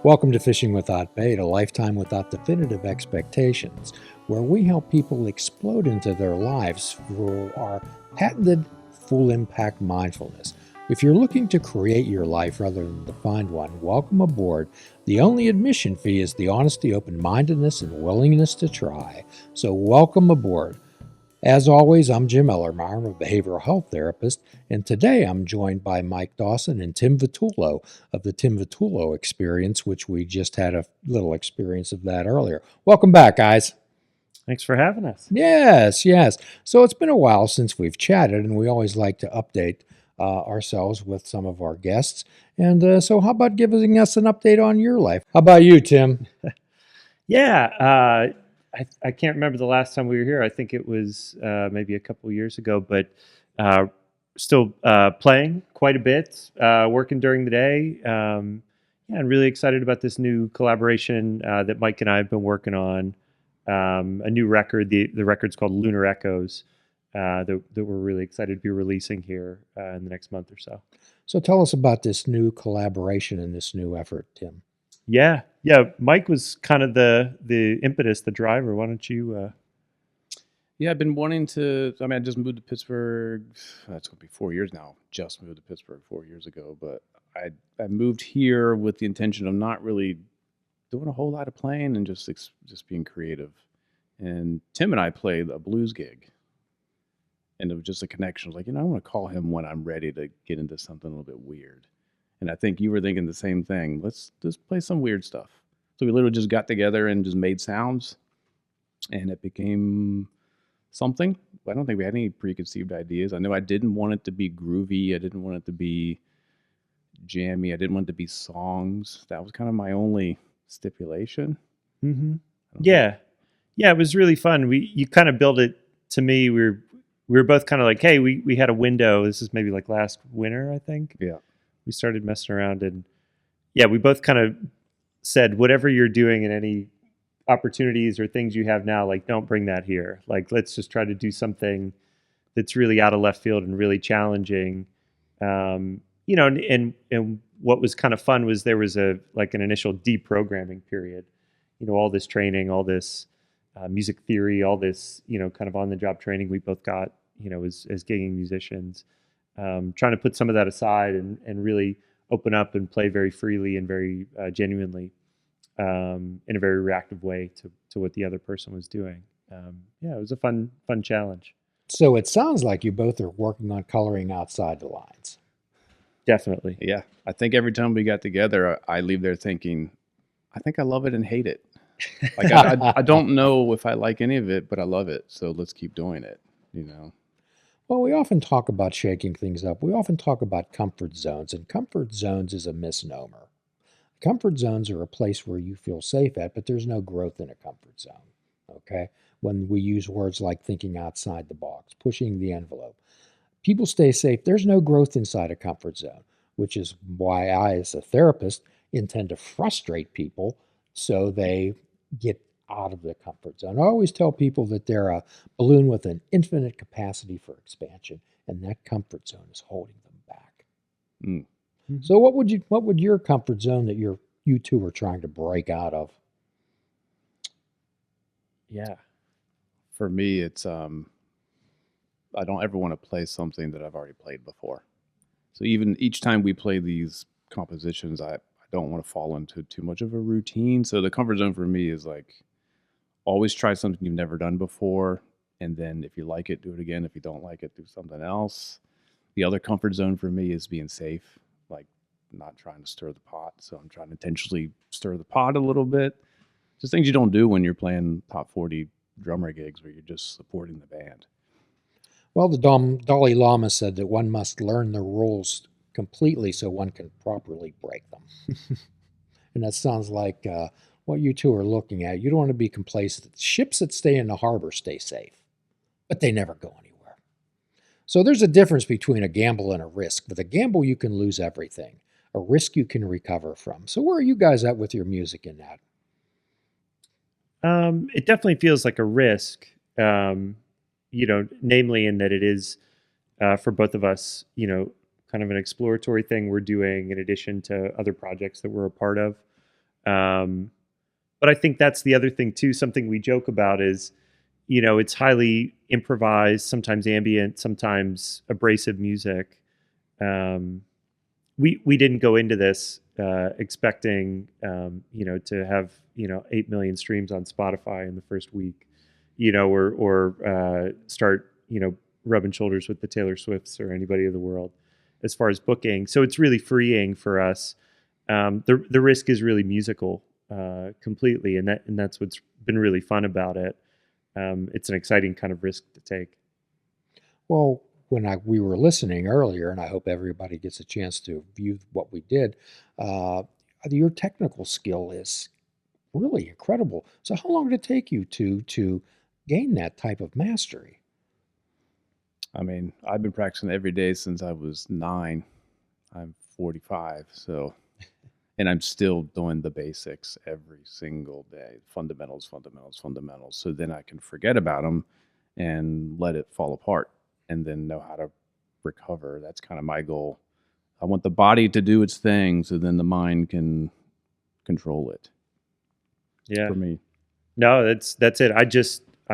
Welcome to Fishing Without Bait, a lifetime without definitive expectations, where we help people explode into their lives through our patented full impact mindfulness. If you're looking to create your life rather than to find one, welcome aboard. The only admission fee is the honesty, open mindedness, and willingness to try. So, welcome aboard. As always, I'm Jim Ellermeyer, I'm a behavioral health therapist, and today I'm joined by Mike Dawson and Tim Vitullo of the Tim Vitullo Experience, which we just had a little experience of that earlier. Welcome back, guys. Thanks for having us. Yes. So it's been a while since we've chatted, and we always like to update ourselves with some of our guests. And so, how about giving us an update on your life? How about you, Tim? Yeah, I can't remember the last time we were here. I think it was maybe a couple of years ago, but still playing quite a bit, working during the day. Yeah, and really excited about this new collaboration that Mike and I have been working on. A new record. The record's called LUNR ECCOS that we're really excited to be releasing here in the next month or so. So tell us about this new collaboration and this new effort, Tim. Yeah. Mike was kind of the impetus, the driver. Why don't you? Yeah, I've been wanting to. I just moved to Pittsburgh. That's going to be 4 years now. Just moved to Pittsburgh 4 years ago, but I moved here with the intention of not really doing a whole lot of playing and just being creative. And Tim and I played a blues gig, and it was just a connection. I was like, I want to call him when I'm ready to get into something a little bit weird. And I think you were thinking the same thing. Let's just play some weird stuff. So we literally just got together and just made sounds, and it became something. I don't think we had any preconceived ideas. I know I didn't want it to be groovy. I didn't want it to be jammy. I didn't want it to be songs. That was kind of my only stipulation. Mm-hmm. Yeah. It was really fun. You kind of built it to me. We were both kind of like, hey, we had a window. This is maybe like last winter, I think. Yeah. We started messing around, and yeah, we both kind of said, whatever you're doing and any opportunities or things you have now, like, don't bring that here. Like, let's just try to do something that's really out of left field and really challenging. And what was kind of fun was there was an initial deprogramming period. All this training, all this music theory, all this, kind of on the job training we both got, as gigging musicians. Trying to put some of that aside and really open up and play very freely and very genuinely in a very reactive way to what the other person was doing. It was a fun challenge. So it sounds like you both are working on coloring outside the lines. Definitely. Yeah. I think every time we got together, I leave there thinking, I think I love it and hate it. Like I don't know if I like any of it, but I love it. So let's keep doing it, Well, we often talk about shaking things up. We often talk about comfort zones, and comfort zones is a misnomer. Comfort zones are a place where you feel safe at, but there's no growth in a comfort zone, okay? When we use words like thinking outside the box, pushing the envelope, people stay safe. There's no growth inside a comfort zone, which is why I, as a therapist, intend to frustrate people so they get out of the comfort zone. I always tell people that they're a balloon with an infinite capacity for expansion, and that comfort zone is holding them back. Mm-hmm. So what would your comfort zone that you two were trying to break out of? Yeah. For me, it's I don't ever want to play something that I've already played before. So even each time we play these compositions, I don't want to fall into too much of a routine. So the comfort zone for me is like, always try something you've never done before, and then if you like it, do it again. If you don't like it, do something else. The other comfort zone for me is being safe, like not trying to stir the pot. So I'm trying to intentionally stir the pot a little bit. Just things you don't do when you're playing top 40 drummer gigs where you're just supporting the band. Well, the Dalai Lama said that one must learn the rules completely so one can properly break them. And that sounds like what you two are looking at. You don't want to be complacent. Ships that stay in the harbor stay safe, but they never go anywhere. So there's a difference between a gamble and a risk. With a gamble, you can lose everything. A risk you can recover from. So where are you guys at with your music in that? It definitely feels like a risk, namely in that it is for both of us, kind of an exploratory thing we're doing in addition to other projects that we're a part of. But I think that's the other thing too. Something we joke about is, it's highly improvised, sometimes ambient, sometimes abrasive music. We didn't go into this expecting to have 8 million streams on Spotify in the first week, or start rubbing shoulders with the Taylor Swifts or anybody of the world as far as booking. So it's really freeing for us. The risk is really musical completely, and that's what's been really fun about it. It's an exciting kind of risk to take. Well, when we were listening earlier, and I hope everybody gets a chance to view what we did, your technical skill is really incredible. So how long did it take you to gain that type of mastery? I mean, I've been practicing every day since I was 9. I'm 45, so, and I'm still doing the basics every single day. Fundamentals, fundamentals, fundamentals. So then I can forget about them and let it fall apart and then know how to recover. That's kind of my goal. I want the body to do its thing so then the mind can control it. Yeah. For me. No, that's it. I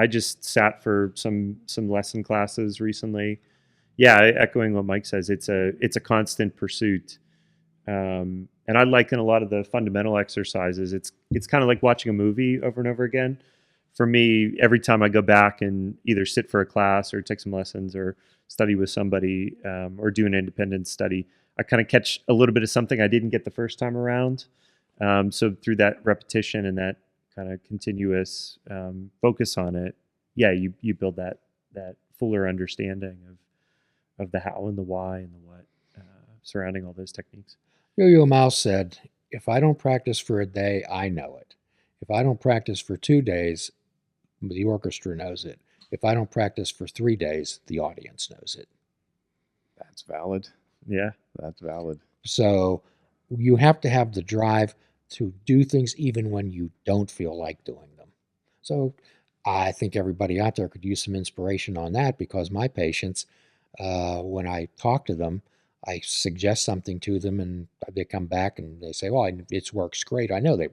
just sat for some lesson classes recently. Yeah, echoing what Mike says, it's a constant pursuit. And I liken a lot of the fundamental exercises. It's kind of like watching a movie over and over again. For me, every time I go back and either sit for a class or take some lessons or study with somebody or do an independent study, I kind of catch a little bit of something I didn't get the first time around. So through that repetition and that kind of continuous focus on it, yeah, you build that fuller understanding of the how and the why and the what surrounding all those techniques. Yo-Yo Mouse said, if I don't practice for a day, I know it. If I don't practice for 2 days, the orchestra knows it. If I don't practice for 3 days, the audience knows it. That's valid. Yeah. That's valid. So you have to have the drive to do things even when you don't feel like doing them. So I think everybody out there could use some inspiration on that, because my patients, when I talk to them, I suggest something to them, and they come back and they say, "Oh, it works great." I know they're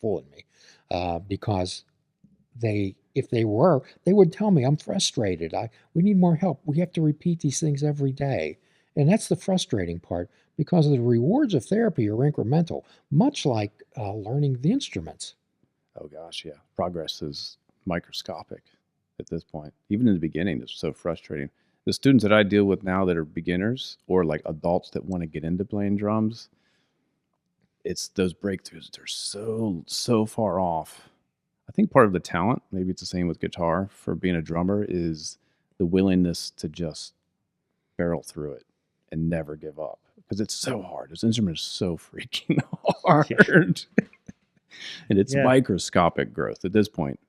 fooling me, because if they were, they would tell me, "I'm frustrated. We need more help. We have to repeat these things every day," and that's the frustrating part, because the rewards of therapy are incremental, much like learning the instruments. Oh gosh, yeah. Progress is microscopic at this point. Even in the beginning, it's so frustrating. The students that I deal with now that are beginners or like adults that want to get into playing drums, it's those breakthroughs. They're so far off. I think part of the talent, maybe it's the same with guitar for being a drummer, is the willingness to just barrel through it and never give up, because it's so hard. This instrument is so freaking hard. And it's microscopic growth at this point.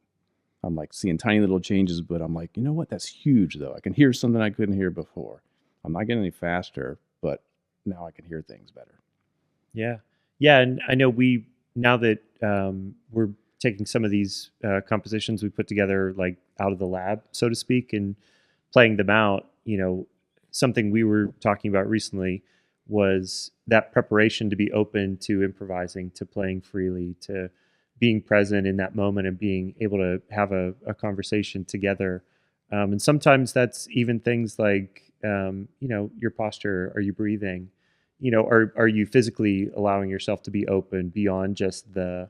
I'm like seeing tiny little changes, but I'm like, you know what? That's huge, though. I can hear something I couldn't hear before. I'm not getting any faster, but now I can hear things better. Yeah. Yeah. And I know now that we're taking some of these compositions we put together, like out of the lab, so to speak, and playing them out, something we were talking about recently was that preparation to be open to improvising, to playing freely, to being present in that moment and being able to have a conversation together. And sometimes that's even things like, your posture. Are you breathing? Are you physically allowing yourself to be open beyond just the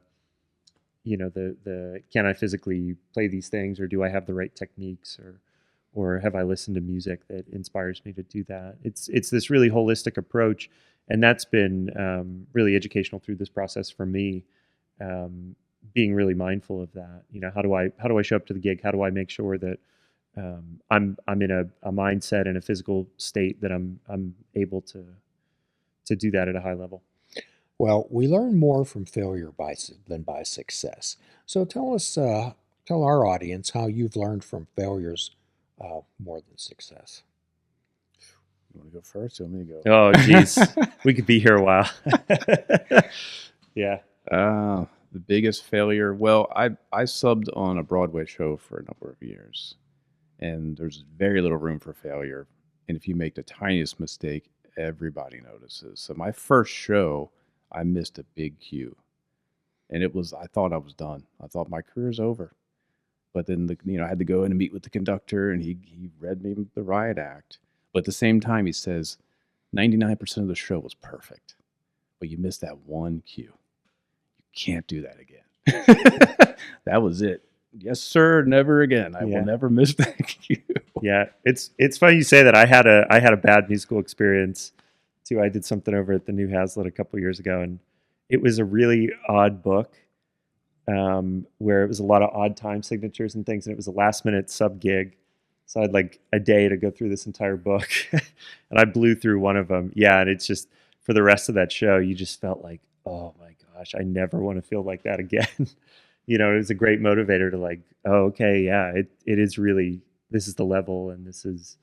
can I physically play these things, or do I have the right techniques, or have I listened to music that inspires me to do that? It's this really holistic approach, and that's been really educational through this process for me. Being really mindful of that. How do I show up to the gig? How do I make sure that I'm in a mindset and a physical state that I'm able to do that at a high level? Well, we learn more from failure than by success. So tell our audience how you've learned from failures more than success. You want to go first? You want me to go? Oh, geez. We could be here a while. Yeah. The biggest failure. Well, I subbed on a Broadway show for a number of years, and there's very little room for failure. And if you make the tiniest mistake, everybody notices. So my first show, I missed a big cue. And I thought I was done. I thought my career's over. But then, I had to go in and meet with the conductor, and he read me the riot act. But at the same time, he says, 99% of the show was perfect, but you missed that one cue. You can't do that again. That was it. Yes, sir. Never again. I will never miss that cue. Yeah, it's funny you say that. I had a bad musical experience too. I did something over at the New Hazlitt a couple years ago, and it was a really odd book where it was a lot of odd time signatures and things, and it was a last minute sub gig. So I had like a day to go through this entire book, and I blew through one of them. Yeah, and it's just for the rest of that show, you just felt like, oh my gosh, I never want to feel like that again. It was a great motivator to like, oh, okay, yeah, it is really, this is the level, and this is,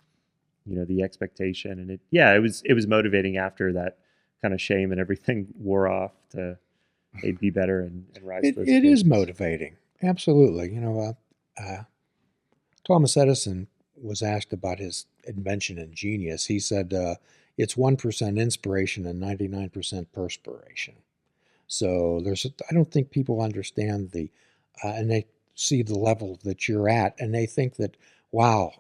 the expectation, and it was motivating after that kind of shame and everything wore off to be better and rise. It is motivating, absolutely. Thomas Edison was asked about his invention and genius. He said it's 1% inspiration and 99% perspiration. So I don't think people understand and they see the level that you're at, and they think that, wow,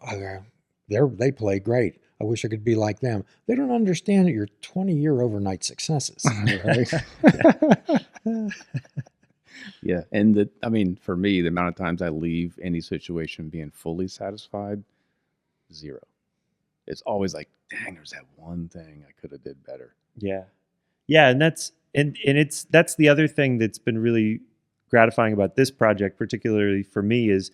they play great. I wish I could be like them. They don't understand that you're 20-year overnight successes. Right? Yeah. And for me, the amount of times I leave any situation being fully satisfied, 0. It's always like, dang, there's that one thing I could have did better. Yeah. Yeah. And that's the other thing that's been really gratifying about this project, particularly for me, is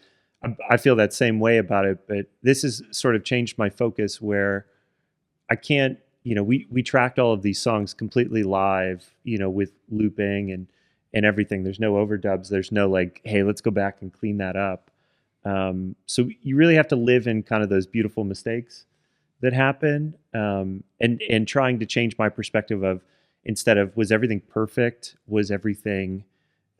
I feel that same way about it, but this has sort of changed my focus where I can't, we tracked all of these songs completely live, with looping and everything. There's no overdubs. There's no like, hey, let's go back and clean that up. So you really have to live in kind of those beautiful mistakes that happen, and trying to change my perspective of, instead of was everything perfect, was everything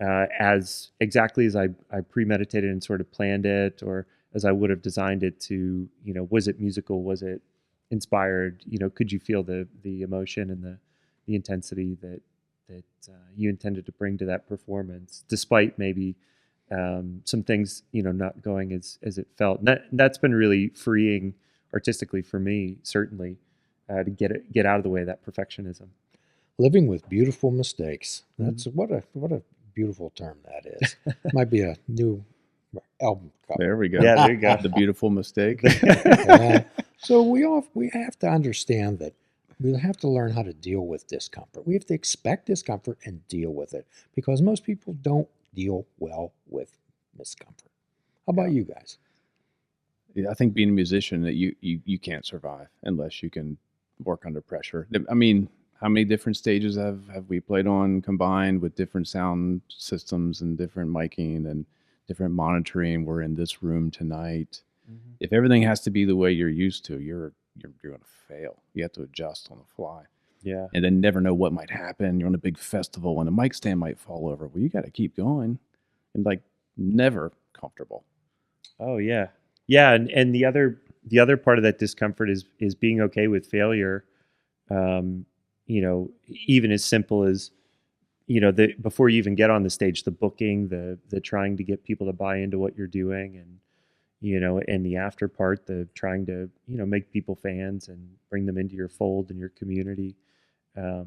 as exactly as I premeditated and sort of planned it, or as I would have designed it to, was it musical? Was it inspired? Could you feel the emotion and the intensity that you intended to bring to that performance, despite maybe some things, not going as it felt. And that's been really freeing artistically for me, certainly, to get out of the way of that perfectionism. Living with beautiful mistakes. That's what a beautiful term that is. Might be a new album cover. There we go. Yeah, there you go. The beautiful mistake. So we have to understand that we have to learn how to deal with discomfort. We have to expect discomfort and deal with it, because most people don't deal well with discomfort. How about you guys? Yeah, I think being a musician, that you can't survive unless you can work under pressure. I mean, how many different stages have we played on combined with different sound systems and different miking and different monitoring? We're in this room tonight. Mm-hmm. If everything has to be the way you're used to, you're going to fail. You have to adjust on the fly. Yeah. And then never know what might happen. You're on a big festival and a mic stand might fall over. Well, you got to keep going, and like never comfortable. Oh yeah. Yeah. And the other part of that discomfort is being okay with failure. Even as simple as, before you even get on the stage, the booking, the trying to get people to buy into what you're doing, and, and the after part, the trying to, make people fans and bring them into your fold and your community. I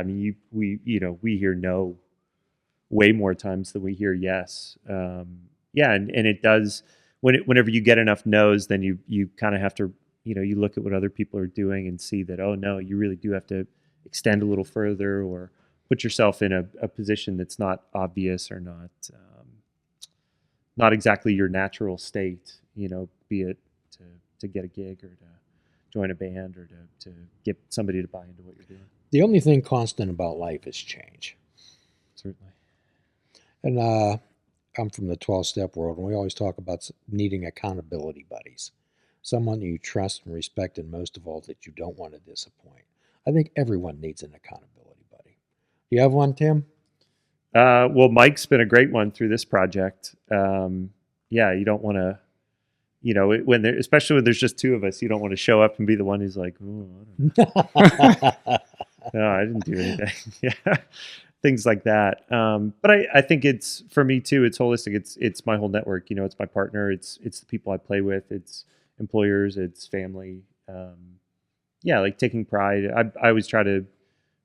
mean, we hear no way more times than we hear yes. And it does, whenever you get enough no's, then you kind of have to, you look at what other people are doing and see that, oh no, you really do have to extend a little further, or put yourself in a position that's not obvious, or not exactly your natural state, be it to get a gig, or to join a band, or to get somebody to buy into what you're doing. The only thing constant about life is change. Certainly. And I'm from the 12-step world, and we always talk about needing accountability buddies. Someone you trust and respect, and most of all, that you don't want to disappoint. I think everyone needs an accountability buddy. Do you have one, Tim? Well, Mike's been a great one through this project. You don't want to, especially when there's just two of us, you don't want to show up and be the one who's like, oh, I don't know. No, I didn't do anything. Yeah. things like that. But I think it's, for me too, it's holistic. It's my whole network. You know, it's my partner. It's the people I play with. It's employers. It's family. Yeah, like taking pride. I always try to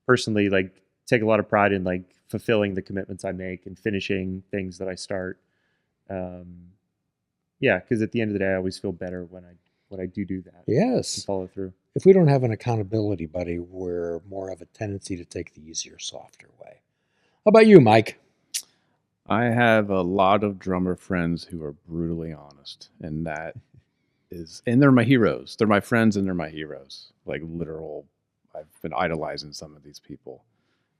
personally like take a lot of pride in like fulfilling the commitments I make and finishing things that I start. Yeah, because at the end of the day, I always feel better when I do that. And Yes. follow through. If we don't have an accountability buddy, we're more of a tendency to take the easier, softer way. How about you, Mike? I have a lot of drummer friends who are brutally honest, and they're my heroes. They're my friends and they're my heroes. Like literal, I've been idolizing some of these people,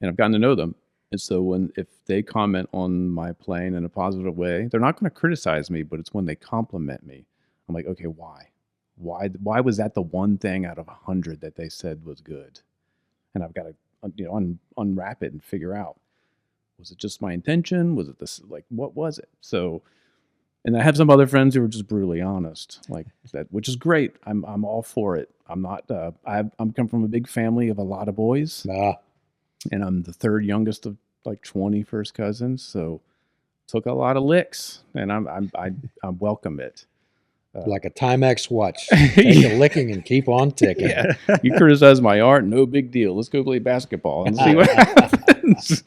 and I've gotten to know them. And so if they comment on my playing in a positive way, they're not going to criticize me, but it's when they compliment me. I'm like, okay, why? Why was that the one thing out of 100 that they said was good? And I've got to, unwrap it and figure out, was it just my intention? Was it this, like, what was it? So, and I have some other friends who are just brutally honest, like that, which is great. I'm all for it. I'm not, I'm come from a big family of a lot of boys, and I'm the third youngest of like 20 first cousins. So took a lot of licks, and I welcome it. Like a Timex watch. Take a licking and keep on ticking. Yeah. You criticize my art, no big deal. Let's go play basketball and see what happens.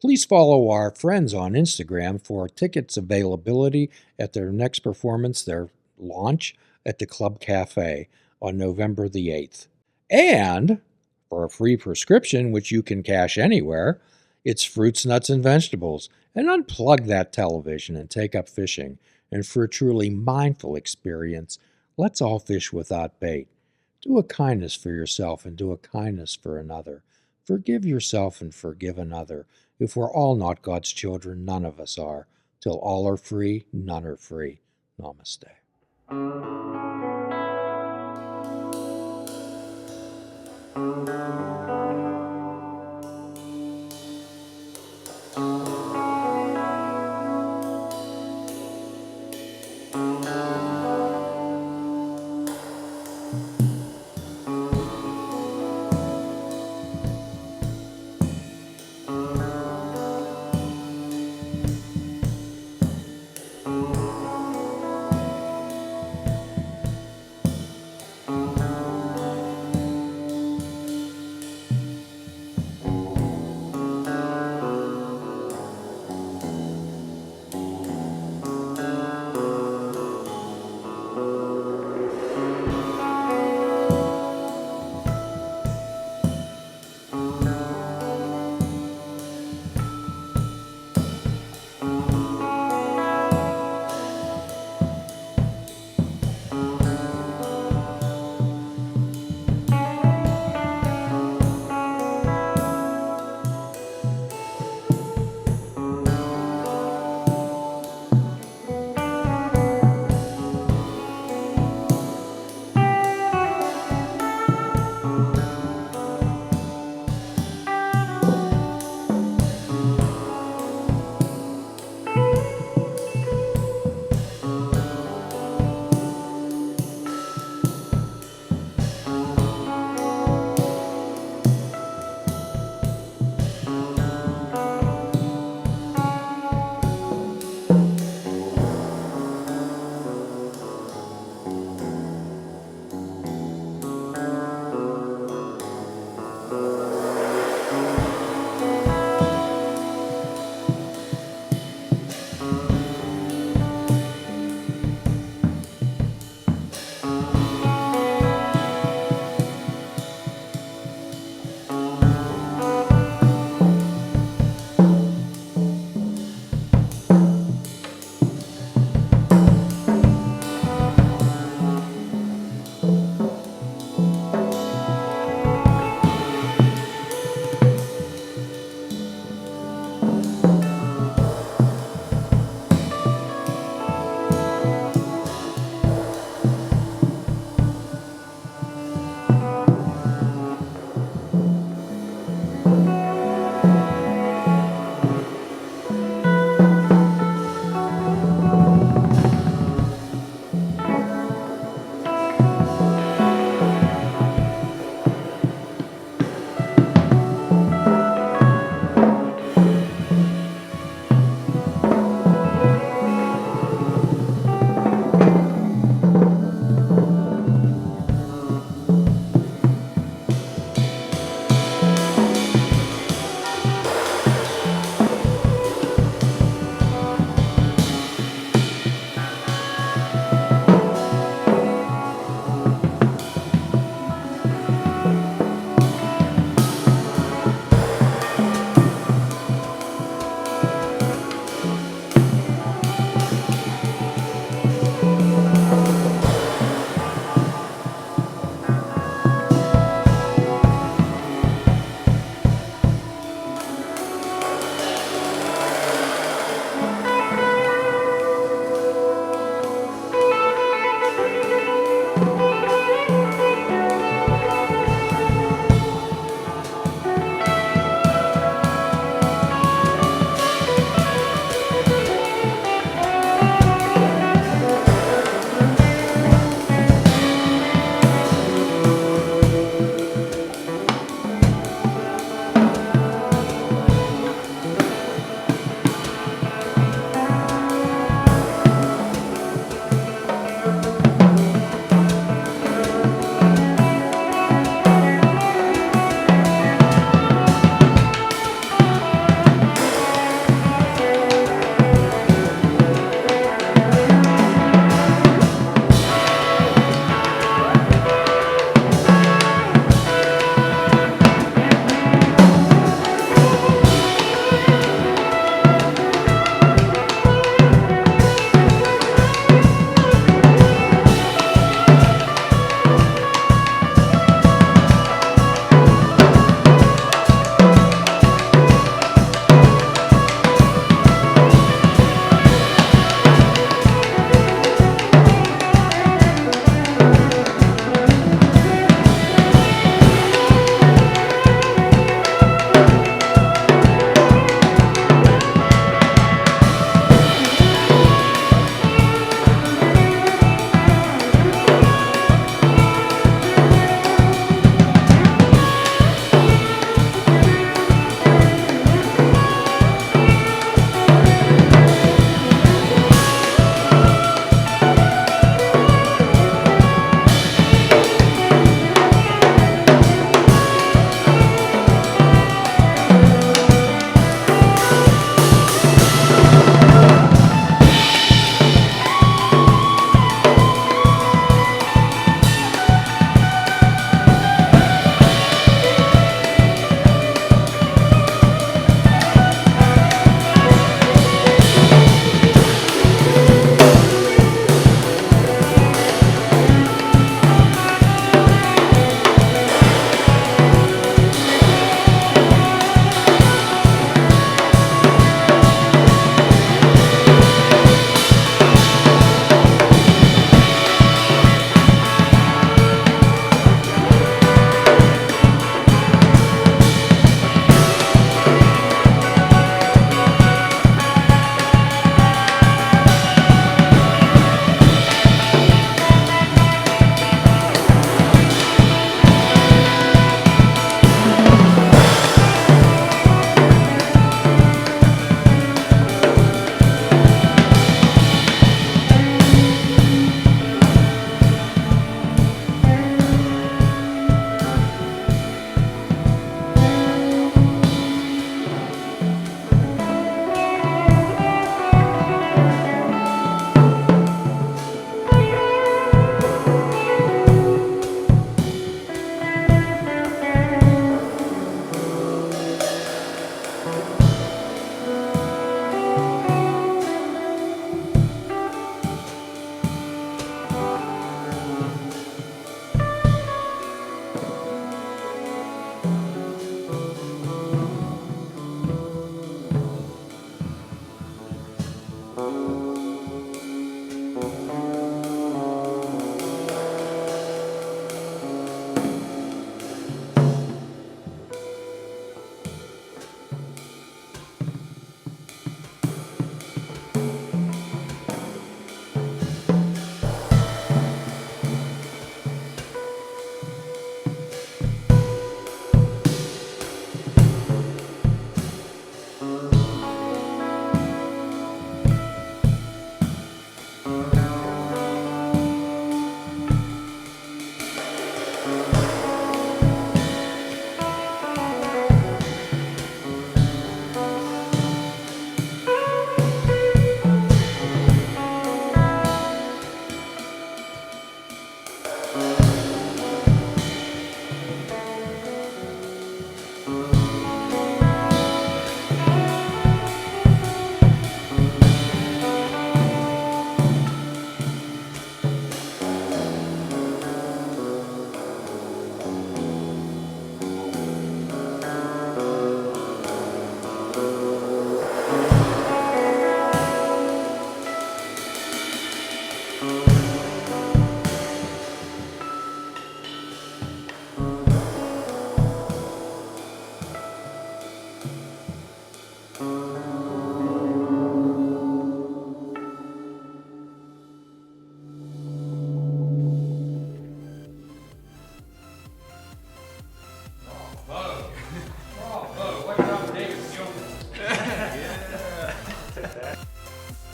Please follow our friends on Instagram for tickets availability at their next performance, their launch at the Club Cafe on November the 8th. And for a free prescription, which you can cash anywhere, it's fruits, nuts, and vegetables. And unplug that television and take up fishing. And for a truly mindful experience, let's all fish without bait. Do a kindness for yourself and do a kindness for another. Forgive yourself and forgive another. If we're all not God's children, none of us are. Till all are free, none are free. Namaste.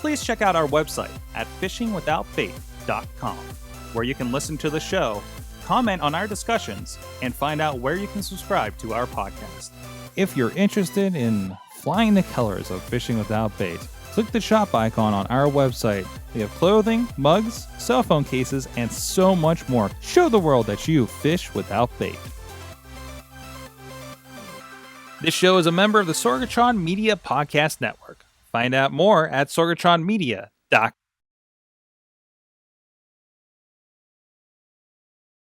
Please check out our website at fishingwithoutbait.com, where you can listen to the show, comment on our discussions, and find out where you can subscribe to our podcast. If you're interested in flying the colors of Fishing Without Bait, click the shop icon on our website. We have clothing, mugs, cell phone cases, and so much more. Show the world that you fish without bait. This show is a member of the Sorgatron Media Podcast Network. Find out more at sorgatronmedia.com.